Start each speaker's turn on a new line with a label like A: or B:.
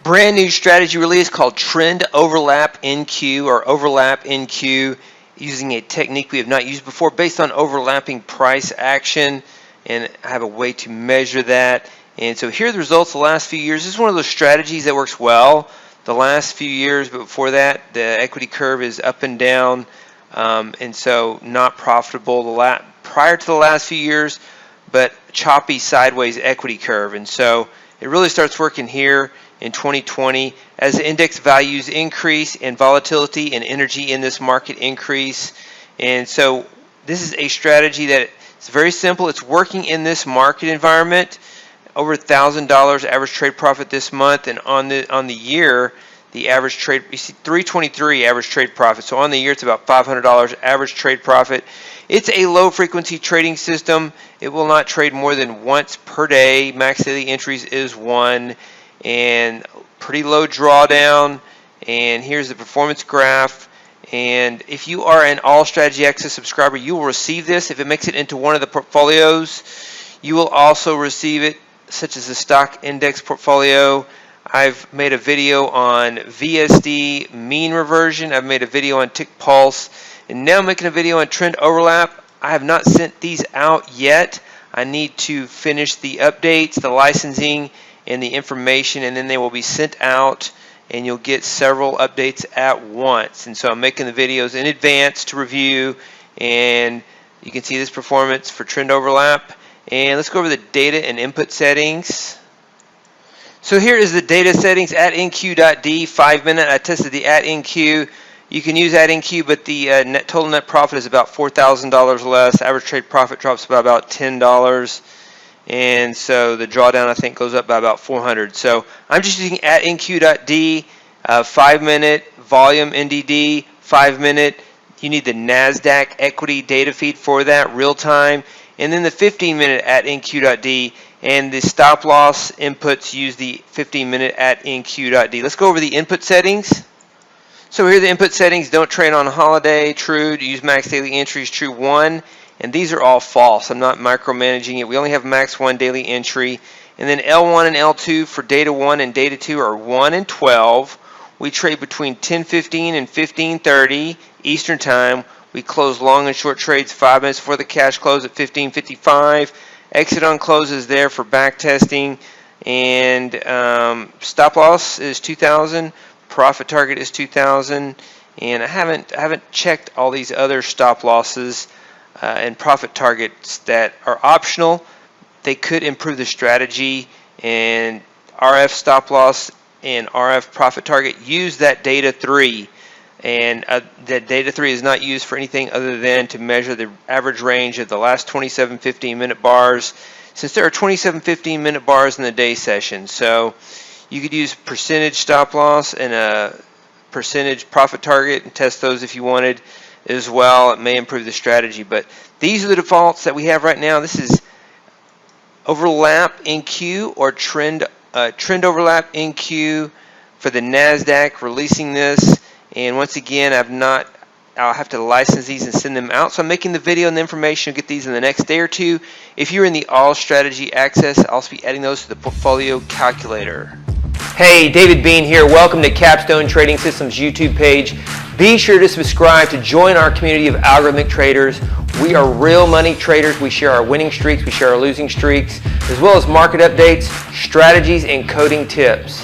A: Brand new strategy release called Trend Overlap NQ or Overlap NQ, using a technique we have not used before based on overlapping price action, and I have a way to measure that. And so here are the results the last few years. This is one of those strategies that works well the last few years, but before that the equity curve is up and down, and so not profitable prior to the last few years, but choppy sideways equity curve. And so it really starts working here in 2020 as the index values increase and volatility and energy in this market increase. And so this is a strategy that it's very simple. It's working in this market environment. Over $1,000 average trade profit this month, and on the year the average trade, you see 323 average trade profit. So on the year it's about $500 average trade profit. It's a low frequency trading system. It will not trade more than once per day. Max daily entries is 1, and pretty low drawdown. And here's the performance graph. And if you are an All Strategy Access subscriber, you will receive this. If it makes it into one of the portfolios, you will also receive it, such as the stock index portfolio. I've made a video on VSD mean reversion. I've made a video on tick pulse, and now I'm making a video on trend overlap. I have not sent these out yet. I need to finish the updates, the licensing, and the information, and then they will be sent out, and you'll get several updates at once. And so I'm making the videos in advance to review, and you can see this performance for trend overlap. And let's go over the data and input settings. So here is the data settings at NQ.D, 5 minute. I tested the at NQ. You can use at NQ, but the total net profit is about $4,000 less. Average trade profit drops by about $10. And so the drawdown, I think, goes up by about 400. So I'm just using at NQ.D, 5 minute, volume NDD, 5 minute. You need the Nasdaq equity data feed for that, real time. And then the 15 minute at NQ.D, and the stop loss inputs use the 15 minute at NQ.D. Let's go over the input settings. So here are the input settings. Don't trade on holiday, true. To use max daily entries, true 1. And these are all false. I'm not micromanaging it. We only have max 1 daily entry. And then L1 and L2 for data 1 and data 2 are 1 and 12. We trade between 10:15 and 15:30 Eastern Time. We close long and short trades 5 minutes before the cash close at 15:55. Exit on close is there for back testing. And stop loss is 2,000. Profit target is 2,000. And I haven't checked all these other stop losses and profit targets that are optional. They could improve the strategy. And RF stop loss and RF profit target, use that data 3. And that data 3 is not used for anything other than to measure the average range of the last 27 15-minute bars, since there are 27 15-minute bars in the day session. So you could use percentage stop loss and a percentage profit target and test those if you wanted as well. It may improve the strategy, but these are the defaults that we have right now. This is overlap NQ or trend overlap NQ for the Nasdaq, releasing this. And once again, I'll have to license these and send them out. So I'm making the video and the information. You'll get these in the next day or two. If you're in the All Strategy Access, I'll also be adding those to the portfolio calculator. Hey, David Bean here. Welcome to Capstone Trading Systems YouTube page. Be sure to subscribe to join our community of algorithmic traders. We are real money traders. We share our winning streaks, we share our losing streaks, as well as market updates, strategies, and coding tips.